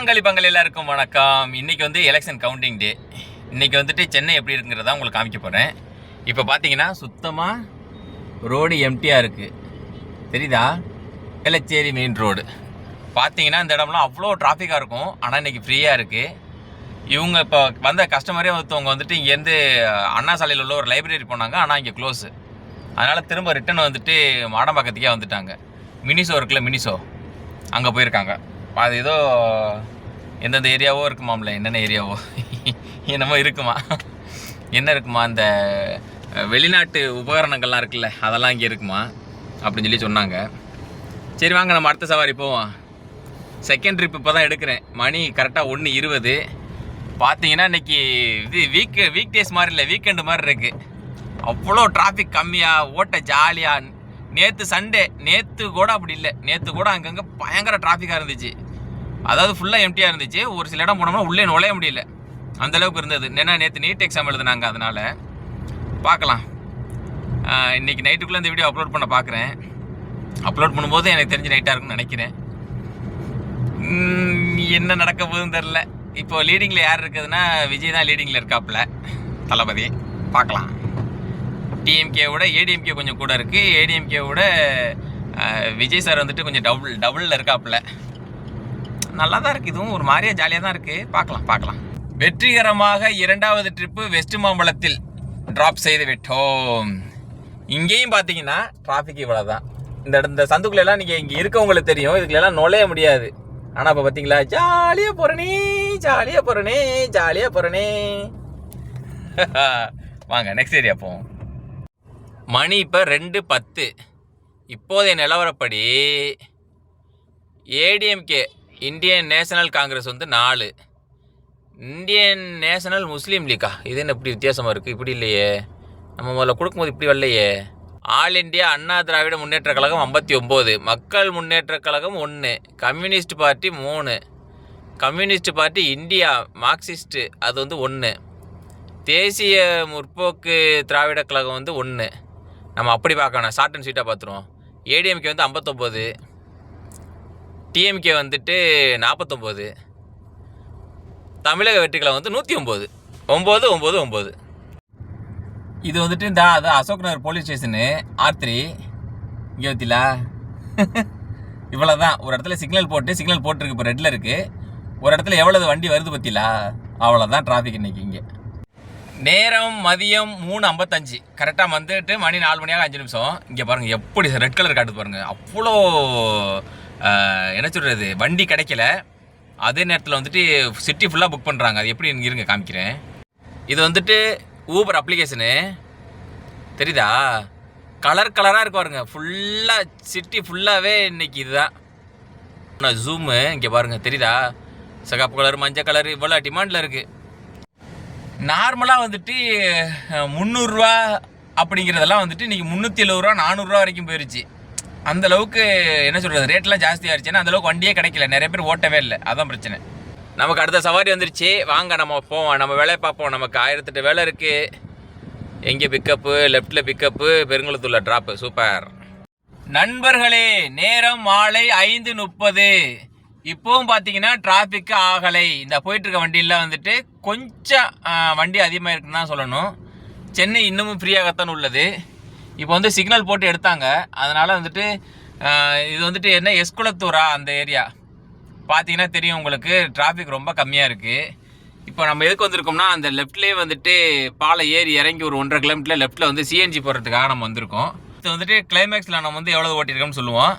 சுமங்கலி பங்கள் எல்லாருக்கும் வணக்கம். இன்றைக்கி வந்து எலெக்ஷன் கவுண்டிங் டே. இன்றைக்கி வந்துட்டு சென்னை எப்படி இருக்குங்கிறத உங்களுக்கு காமிக்க போகிறேன். இப்போ பார்த்தீங்கன்னா சுத்தமாக ரோடு எம்டியாக இருக்குது, தெரியுதா? வேளச்சேரி மெயின் ரோடு பார்த்தீங்கன்னா இந்த இடம்லாம் அவ்வளோ டிராஃபிக்காக இருக்கும். ஆனால் இன்றைக்கி ஃப்ரீயாக இருக்குது. இவங்க இப்போ வந்த கஸ்டமரே ஒருத்தவங்க வந்துட்டு இங்கேருந்து அண்ணா சாலையில் உள்ள ஒரு லைப்ரரி போனாங்க, ஆனால் இங்கே க்ளோஸு. அதனால் திரும்ப ரிட்டன் வந்துட்டு மாடம்பாக்கத்துக்கே வந்துட்டாங்க. மினிசோ இருக்குல்ல, மினிசோ அங்கே போயிருக்காங்க. அது ஏதோ எந்தெந்த ஏரியாவோ இருக்குமாம்ல, என்னென்ன ஏரியாவோ என்னமோ இருக்குமா, என்ன இருக்குமா, அந்த வெளிநாட்டு உபகரணங்கள்லாம் இருக்குல்ல அதெல்லாம் இங்கே இருக்குமா அப்படின்னு சொல்லி சொன்னாங்க. சரி வாங்க நம்ம அடுத்த சவாரி போவோம். செகண்ட் ட்ரிப் இப்போ தான் எடுக்கிறேன். மணி கரெக்டாக 1:20. பார்த்தீங்கன்னா இன்றைக்கி இது வீக் டேஸ் மாதிரி இல்லை, வீக்கெண்டு மாதிரி இருக்குது. அவ்வளோ டிராஃபிக் கம்மியாக, ஓட்ட ஜாலியாக. நேற்று சண்டே, நேற்று கூட அப்படி இல்லை. நேற்று கூட அங்கங்கே பயங்கர டிராஃபிக்காக இருந்துச்சு. அதாவது ஃபுல்லாக எம்டியாக இருந்துச்சு. ஒரு சில இடம் போனோம்னா உள்ளே நுழைய முடியல, அந்தளவுக்கு இருந்தது. ஏன்னா நேற்று நீட் எக்ஸாம் எழுதுனாங்க. அதனால் பார்க்கலாம். இன்றைக்கி நைட்டுக்குள்ளே இந்த வீடியோ அப்லோட் பண்ண பார்க்குறேன். அப்லோட் பண்ணும்போது எனக்கு தெரிஞ்ச நைட்டாக இருக்குன்னு நினைக்கிறேன். என்ன நடக்க போகுதுன்னு தெரில. இப்போ லீடிங்கில் யார் இருக்குதுன்னா விஜய் தான் லீடிங்கில் இருக்காப்புல, தளபதி. பார்க்கலாம். டிஎம்கேவோட ஏடிஎம்கே கொஞ்சம் கூட இருக்குது. ஏடிஎம்கேவோட விஜய் சார் வந்துட்டு கொஞ்சம் டபுளில் இருக்காப்புல. நல்லா தான் இருக்குது. இதுவும் ஒரு மாதிரியாக ஜாலியாக தான் இருக்குது. பார்க்கலாம். வெற்றிகரமாக 2வது ட்ரிப்பு வெஸ்ட் மாம்பலத்தில் ட்ராப் செய்து விட்டோம். இங்கேயும் பார்த்தீங்கன்னா டிராஃபிக் இவ்வளோ தான். இந்த சந்துக்குள்ளெல்லாம் நீங்கள் இங்கே இருக்கவங்களுக்கு தெரியும், இதுக்குள்ளெல்லாம் நுழைய முடியாது. ஆனால் இப்போ பார்த்தீங்களா, ஜாலியாக போகிறனே. வாங்க நெக்ஸ்ட் ஏரியா போவோம். மணி இப்போ 2:10. இப்போதைய நிலவரப்படி ஏடிஎம்கே இந்தியன் நேஷனல் காங்கிரஸ் வந்து 4, இந்தியன் நேஷனல் முஸ்லீம் லீக்கா, இது என்ன இப்படி வித்தியாசமாக இருக்குது? இப்படி இல்லையே, நம்ம முதல்ல கொடுக்கும்போது இப்படி வரலையே. ஆல் இண்டியா அண்ணா திராவிட முன்னேற்ற கழகம் 59, மக்கள் முன்னேற்ற கழகம் 1, communist party 3, communist party India Marxist அது வந்து 1, தேசிய முற்போக்கு திராவிட கழகம் வந்து 1. நம்ம அப்படி பார்க்கணும், ஷார்ட் அண்ட் ஸ்வீட்டாக பார்த்துருவோம். ஏடிஎம்கே வந்து 59, டிஎம்கே வந்துட்டு 49, தமிழக வெற்றிக்கழகம் வந்து 109. 9. இது வந்துட்டு இந்த அது Ashok Nagar police station R3. இங்கே பற்றிலா இவ்வளோ தான். ஒரு இடத்துல சிக்னல் போட்டுருக்கு, இப்போ ரெட்டில் இருக்குது. ஒரு இடத்துல எவ்வளவு வண்டி வருது பற்றிலா, அவ்வளோதான் டிராஃபிக் இன்றைக்கி இங்கே. நேரம் மதியம் 3:55. கரெக்டாக வந்துட்டு மணி 4 மணியாக 5 நிமிஷம். இங்கே பாருங்கள் எப்படி ரெட் கலர் காட்டுது பாருங்கள். அவ்வளோ என்ன சொல்கிறது, வண்டி கிடைக்கல. அதே நேரத்தில் வந்துட்டு சிட்டி ஃபுல்லாக புக் பண்ணுறாங்க. அது எப்படி இருங்க காமிக்கிறேன். இது வந்துட்டு ஊபர் அப்ளிகேஷனு, தெரியுதா? கலராக இருக்கு பாருங்க. ஃபுல்லாக சிட்டி ஃபுல்லாகவே இன்னைக்கு இதுதான். ஜூமு இங்கே பாருங்கள், தெரியுதா? சிகப்பு கலர், மஞ்சள் கலர், இவ்வளோ டிமாண்டில் இருக்குது. நார்மலாக வந்துட்டு 300 ரூபா அப்படிங்கிறதெல்லாம் வந்துட்டு இன்றைக்கி 370 ரூபா 400 ரூபா வரைக்கும் போயிடுச்சு. அந்தளவுக்கு என்ன சொல்கிறது, ரேட்லாம் ஜாஸ்தியாக இருந்துச்சுன்னா அந்தளவுக்கு வண்டியே கிடைக்கல. நிறைய பேர் ஓட்டவே இல்லை, அதான் பிரச்சனை. நமக்கு அடுத்த சவாரி வந்துருச்சு. வாங்க நம்ம போவோம், நம்ம வேலையை பார்ப்போம். நமக்கு 1008 வேலை இருக்குது. எங்கே பிக்கப்பு, லெஃப்ட்டில் பிக்கப்பு, பெருங்குளத்தூரில் ட்ராப்பு. சூப்பர் நண்பர்களே. நேரம் மாலை 5:30. இப்போவும் பார்த்தீங்கன்னா டிராஃபிக்கு ஆகலை. இந்த போயிட்டுருக்க வண்டியெல்லாம் வந்துட்டு கொஞ்சம் வண்டி அதிகமாக இருக்குன்னு தான் சொல்லணும். சென்னை இன்னமும் ஃப்ரீயாகத்தான் உள்ளது. இப்போ வந்து சிக்னல் போட்டு எடுத்தாங்க. அதனால் வந்துட்டு இது வந்துட்டு என்ன எஸ்குளத்தூரா அந்த ஏரியா பார்த்தீங்கன்னா தெரியும் உங்களுக்கு. டிராஃபிக் ரொம்ப கம்மியாக இருக்குது. இப்போ நம்ம எதுக்கு வந்திருக்கோம்னா, அந்த லெஃப்ட்லேயே வந்துட்டு பாலை ஏறி இறங்கி ஒரு 1.5 கிலோமீட்டரில் லெஃப்ட்டில் வந்து சிஎன்ஜி போடுறதுக்காக நம்ம வந்திருக்கோம். இது வந்துட்டு கிளைமேக்ஸில் நம்ம வந்து எவ்வளோ ஓட்டியிருக்கோம்னு சொல்லுவோம்.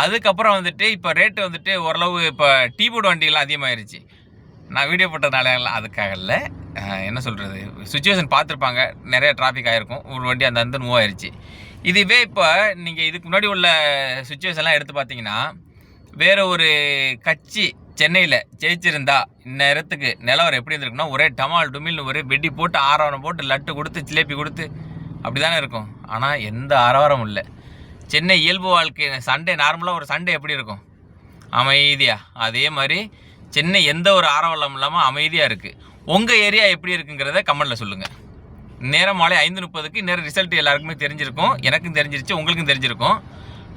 அதுக்கப்புறம் வந்துட்டு இப்போ ரேட்டு வந்துட்டு ஓரளவு இப்போ டீபோர்டு வண்டியெல்லாம் அதிகமாகிருச்சு. நான் வீடியோ போட்டதுனால அதுக்காக இல்லை, என்ன சொல்கிறது, சுச்சுவேஷன் பார்த்துருப்பாங்க. நிறைய டிராஃபிக் ஆகிருக்கும். ஒரு வண்டி அந்த மூவ் ஆயிடுச்சு. இதுவே இப்போ நீங்கள் இதுக்கு முன்னாடி உள்ள சுச்சுவேஷன்லாம் எடுத்து பார்த்தீங்கன்னா, வேறு ஒரு கட்சி சென்னையில் ஜெயிச்சிருந்தா இந்நேரத்துக்கு நிலவரம் எப்படி இருந்திருக்குன்னா, ஒரே டமால் டுமில்னு ஒரே வெடி போட்டு ஆரவாரம் போட்டு லட்டு கொடுத்து ஜிலேபி கொடுத்து அப்படி தானே இருக்கும். ஆனால் எந்த ஆரவாரமும் இல்லை. சென்னை இயல்பு வாழ்க்கை, சண்டே நார்மலாக ஒரு சண்டே எப்படி இருக்கும், அமைதியாக, அதே மாதிரி சென்னை எந்த ஒரு ஆரவாரம் இல்லாமல் அமைதியாக இருக்குது. உங்கள் ஏரியா எப்படி இருக்குங்கிறத கமெண்டில் சொல்லுங்கள். நேரம் மாலை 5:30. நேரம் ரிசல்ட் எல்லாருக்குமே தெரிஞ்சிருக்கும், எனக்கும் தெரிஞ்சிருச்சு, உங்களுக்கும் தெரிஞ்சிருக்கும்.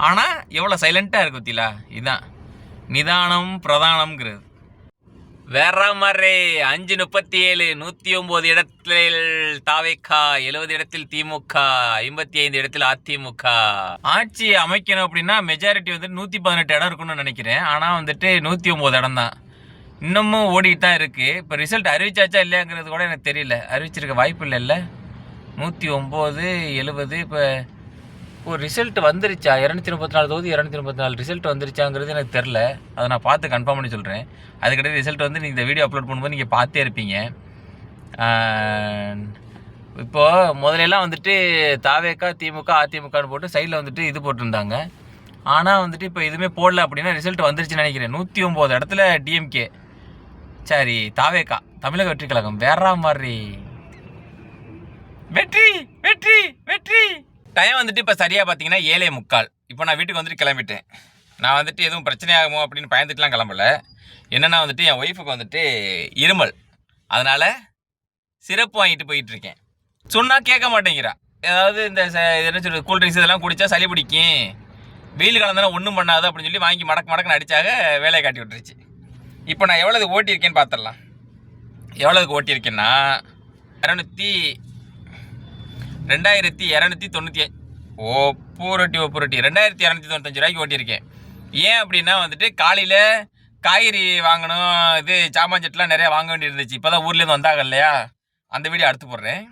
ஆனால் எவ்வளோ சைலண்ட்டாக இருக்குது பத்திலா. இதுதான் நிதானம் பிரதானம்ங்கிறது. வேற மாதிரி 5:37 109 இடத்தில் தாவேக்கா, 70 இடத்தில் திமுக, 55 இடத்தில் அதிமுக. ஆட்சி அமைக்கணும் அப்படின்னா மெஜாரிட்டி வந்துட்டு 118 இடம் இருக்குன்னு நினைக்கிறேன். ஆனால் வந்துட்டு 109 இடம் தான் இன்னமும் ஓடிட்டு தான் இருக்கு. இப்போ ரிசல்ட் அறிவிச்சாச்சா இல்லையாங்கிறது கூட எனக்கு தெரியல. அறிவிச்சிருக்க வாய்ப்பு இல்லைல்ல. 109 70 இப்போ ரிசல்ட் வந்துருச்சா? 234 தொகுதி 234 ரிசல்ட் வந்துருச்சாங்கிறது எனக்கு தெரில. அதை நான் பார்த்து கன்ஃபார்ம் பண்ணி சொல்கிறேன். அதுக்கிட்ட ரிசல்ட் வந்து நீங்கள் இந்த வீடியோ அப்லோட் பண்ணும்போது நீங்கள் பார்த்தே இருப்பீங்க. இப்போது முதலெல்லாம் வந்துட்டு தாவேக்கா திமுக அதிமுகன்னு போட்டு சைடில் வந்துட்டு இது போட்டிருந்தாங்க. ஆனால் வந்துட்டு இப்போ எதுவுமே போடல அப்படின்னா ரிசல்ட் வந்துருச்சுன்னு நினைக்கிறேன். 109 இடத்துல டிஎம்கே, சரி தாவேக்கா, தமிழக வெற்றி கழகம் வேற மாதிரி வெற்றி வெற்றி வெற்றி. டைம் வந்துட்டு இப்போ சரியாக பார்த்தீங்கன்னா 7:45. இப்போ நான் வீட்டுக்கு வந்துட்டு கிளம்பிட்டேன். நான் வந்துட்டு எதுவும் பிரச்சனை ஆகுமோ அப்படின்னு பயந்துட்டுலாம் கிளம்பல. என்னென்னா வந்துட்டு என் ஒய்ஃபுக்கு வந்துட்டு இருமல், அதனால் சிரப்பு வாங்கிட்டு போயிட்டுருக்கேன். சொன்னால் கேட்க மாட்டேங்கிறா. ஏதாவது இந்த என்ன சொல்கிறது, கூல்ட்ரிங்க்ஸ் இதெல்லாம் குடித்தா சளி பிடிக்கும், வெயில் காலம் தானே ஒன்றும் பண்ணாது அப்படின்னு சொல்லி வாங்கி மடக்குன்னு அடித்தாக வேலையை காட்டி விட்டுருச்சு. இப்போ நான் எவ்வளோது ஓட்டியிருக்கேன்னு பார்த்துடலாம். எவ்வளோதுக்கு ஓட்டியிருக்கேன்னா 2295. ஒப்புரட்டி 2295 ரூபாய்க்கு ஓட்டியிருக்கேன். ஏன் அப்படின்னா வந்துட்டு காலையில் காய்கறி வாங்கணும், இது சாமான்செட்லாம் நிறையா வாங்க வேண்டி இருந்துச்சு. இப்போ தான் ஊர்லேருந்து வந்தாங்க இல்லையா, அந்த வீடியோ அடுத்து போடுறேன்.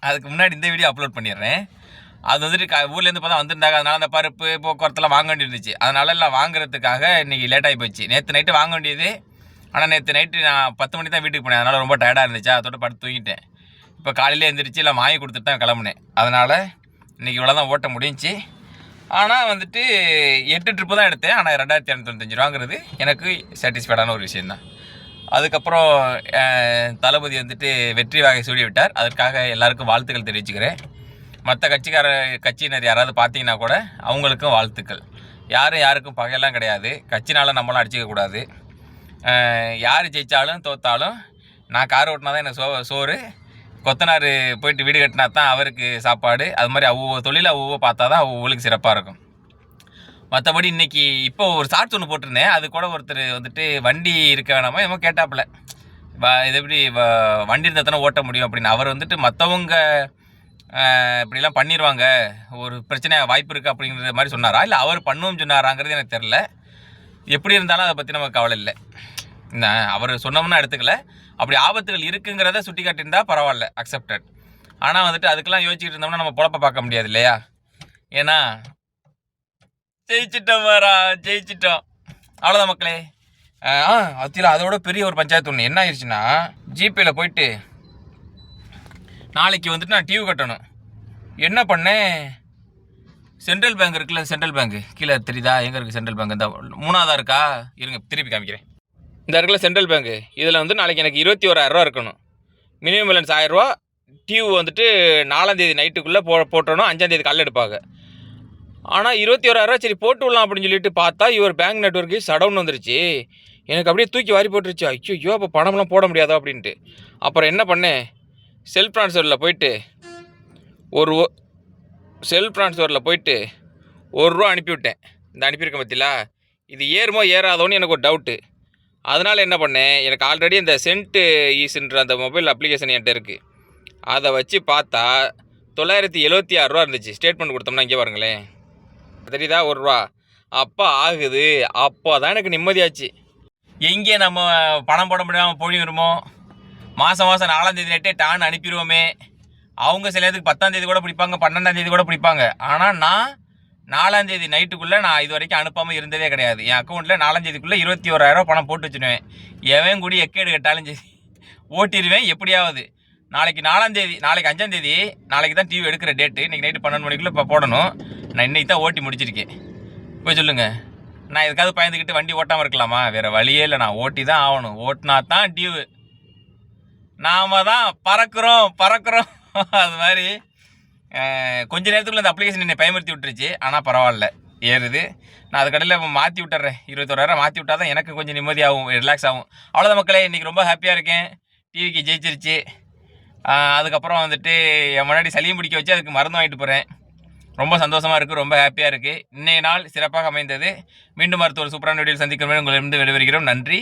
அதுக்கு முன்னாடி இந்த வீடியோ அப்லோட் பண்ணிடுறேன். அது வந்துட்டு ஊர்லேருந்து இப்போ தான் வந்திருந்தாங்க. அதனால் அந்த பருப்பு போக்குவரத்துலாம் வாங்க வேண்டி இருந்துச்சு. அதனால எல்லாம் வாங்குறதுக்காக இன்றைக்கி லேட்டாகி போச்சு. நேற்று நைட்டு வாங்க வேண்டியது. ஆனால் நேற்று நைட்டு நான் 10 மணி தான் வீட்டுக்கு போனேன். அதனால் ரொம்ப டயர்டாக இருந்துச்சு. அதோட படுத்து தூங்கிட்டேன். இப்போ காலையில் எழுந்திரிச்சு எல்லாம் வாங்கி கொடுத்துட்டு தான் கிளம்புனேன். அதனால் இன்றைக்கி இவ்வளோ தான் ஓட்ட முடிஞ்சிச்சு. ஆனால் வந்துட்டு 8 ட்ரிப்பு தான் எடுத்தேன். ஆனால் 2295 ரூபாங்கிறது எனக்கு சாட்டிஸ்ஃபைடான ஒரு விஷயந்தான். அதுக்கப்புறம் தளபதி வந்துட்டு வெற்றி வாகை சூடி விட்டார். அதற்காக எல்லாருக்கும் வாழ்த்துக்கள் தெரிவிச்சுக்கிறேன். மற்ற கட்சியினர் யாராவது பார்த்தீங்கன்னா கூட அவங்களுக்கும் வாழ்த்துக்கள். யாருக்கும் பகையெல்லாம் கிடையாது. கட்சினால் நம்மளாம் அடிச்சிக்கக்கூடாது. யார் ஜெயித்தாலும் தோற்றாலும் நான் கார் ஓட்டினா தான் எனக்கு சோறு, கொத்தனார் போயிட்டு வீடு கட்டினா தான் அவருக்கு சாப்பாடு. அது மாதிரி அவ்வளோ தொழில் அவ்வளோ பார்த்தா தான் அவ்வளோக்கு சிறப்பாக இருக்கும். மற்றபடி இன்றைக்கி இப்போ ஒரு ஷார்ட்ஸ் ஒன்று போட்டிருந்தேன். அது கூட ஒருத்தர் வந்துட்டு வண்டி இருக்க வேணாமா என்னமோ கேட்டாப்புல. இது எப்படி வண்டி இருந்தால் தானே ஓட்ட முடியும் அப்படின்னு. அவர் வந்துட்டு மற்றவங்க இப்படிலாம் பண்ணிடுவாங்க, ஒரு பிரச்சனையாக வாய்ப்பு இருக்குது அப்படிங்கிற மாதிரி சொன்னாரா, இல்லை அவர் பண்ணுவோம் சொன்னாராங்கிறது எனக்கு தெரில. எப்படி இருந்தாலும் அதை பற்றி நமக்கு கவலை இல்லை. அவர் சொன்னோம்னா எடுத்துக்கல. அப்படி ஆபத்துகள் இருக்குங்கிறத சுட்டி காட்டியிருந்தா பரவாயில்ல, அக்செப்டட். ஆனால் வந்துட்டு அதுக்கெல்லாம் யோசிச்சுட்டு இருந்தோம்னா நம்ம பொழப்ப பார்க்க முடியாது இல்லையா. ஏன்னா ஜெயிச்சிட்டோம் அவ்வளோதான் மக்களே. அதில் அதோட பெரிய ஒரு பஞ்சாயத்து ஒன்று என்ன ஆயிடுச்சுன்னா, ஜிபேயில் போயிட்டு நாளைக்கு வந்துட்டு நான் டியூ கட்டணும். என்ன பண்ணேன், சென்ட்ரல் பேங்க் இருக்குல்ல, சென்ட்ரல் பேங்க் கீழே தெரியுதா, எங்கே இருக்குது சென்ட்ரல் பேங்க்? இந்த 3ஆவதா இருக்கா, இருங்க திருப்பி காமிக்கிறேன். இந்த இருக்குல்ல சென்ட்ரல் பேங்க், இதில் வந்து நாளைக்கு எனக்கு 21,000 ரூபா இருக்கணும். மினிமம் பேலன்ஸ் 1000 ரூபா. டியூ வந்துட்டு 4ஆம் தேதி நைட்டுக்குள்ளே போட்டணும், 5ஆம் தேதி காலையில் எடுப்பாங்க. ஆனால் 21,000 ரூபா சரி போட்டு விடலாம் அப்படின்னு சொல்லிட்டு பார்த்தா இவர் பேங்க் நெட்வொர்க்கு சடவுன் வந்துருச்சு. எனக்கு அப்படியே தூக்கி வாரி போட்டுருச்சு. ஐயோ அப்போ பணம்லாம் போட முடியாதோ அப்படின்ட்டு. அப்புறம் என்ன பண்ணேன், செல்ஃப் ட்ரான்ஸ்ஃபரில் போயிட்டு ₹1 அனுப்பிவிட்டேன். இந்த அனுப்பியிருக்கேன் பற்றிலா, இது ஏறுமோ ஏறாதோன்னு எனக்கு ஒரு டவுட்டு. அதனால் என்ன பண்ணேன், எனக்கு ஆல்ரெடி இந்த சென்ட் ஈஸ்ன்ற அந்த மொபைல் அப்ளிகேஷன் என்கிட்ட இருக்குது. அதை வச்சு பார்த்தா 976 ரூபா இருந்துச்சு. ஸ்டேட்மெண்ட் கொடுத்தோம்னா இங்கே பாருங்களேன், தெரியுதா, ₹1. அப்போ ஆகுது. அப்போ தான் எனக்கு நிம்மதியாச்சு. எங்கே நம்ம பணம் போட முடியாமல் போயிடுமோ, மாதம் 4ஆம் தேதி நைட்டே டான்னு அனுப்பிடுவோமே. அவங்க சில நேரத்துக்கு 10ஆம் தேதி கூட பிடிப்பாங்க, 12ஆம் தேதி கூட பிடிப்பாங்க. ஆனால் நான் 4ஆம் தேதி நைட்டுக்குள்ளே நான் இது வரைக்கும் அனுப்பாமல் இருந்ததே கிடையாது. என் அக்கௌண்ட்டில் 4ஆம் தேதிக்குள்ளே 21,000 ரூபா பணம் போட்டு வச்சுடுவேன். எவன் கூடி எக்கேடு கட்டாலும் சரி ஓட்டிடுவேன் எப்படியாவது. நாளைக்கு 4ஆம் தேதி, நாளைக்கு 5ஆம் தேதி, நாளைக்கு தான் டிவி எடுக்கிற டேட்டு. இன்றைக்கி நைட்டு 12 மணிக்குள்ளே இப்போ போடணும். நான் இன்றைக்கி தான் ஓட்டி முடிச்சிருக்கேன். போய் சொல்லுங்கள், நான் எதுக்காவது பயந்துக்கிட்டு வண்டி ஓட்டாமல் இருக்கலாமா? வேறு வழியே இல்லை, நான் ஓட்டி தான் ஆகணும். ஓட்டினா தான் டியூவு. நாம் தான் பறக்கிறோம் அது மாதிரி கொஞ்ச நேரத்துக்குள்ள இந்த அப்ளிகேஷன் என்னை பயமுறுத்தி விட்டுருச்சு. ஆனால் பரவாயில்ல, ஏறுது. நான் அது கடையில் மாற்றி விட்டுறேன். 21,000 மாற்றி விட்டால் தான் எனக்கு கொஞ்சம் நிம்மதியாகும், ரிலாக்ஸ் ஆகும். அவ்வளோதான் மக்களே, இன்றைக்கி ரொம்ப ஹாப்பியாக இருக்கேன். டிவிக்கு ஜெயிச்சிருச்சு. அதுக்கப்புறம் வந்துட்டு என் முன்னாடி சளியும் பிடிக்க வச்சு அதுக்கு மருந்து வாங்கிட்டு போகிறேன். ரொம்ப சந்தோஷமாக இருக்குது, ரொம்ப ஹாப்பியாக இருக்குது. இன்றைய நாள் சிறப்பாக அமைந்தது. மீண்டும் மருத்துவர் சூப்பரான வீடியோவில் சந்திக்கும் உங்களிடம் விடைபெறுகிறோம். நன்றி,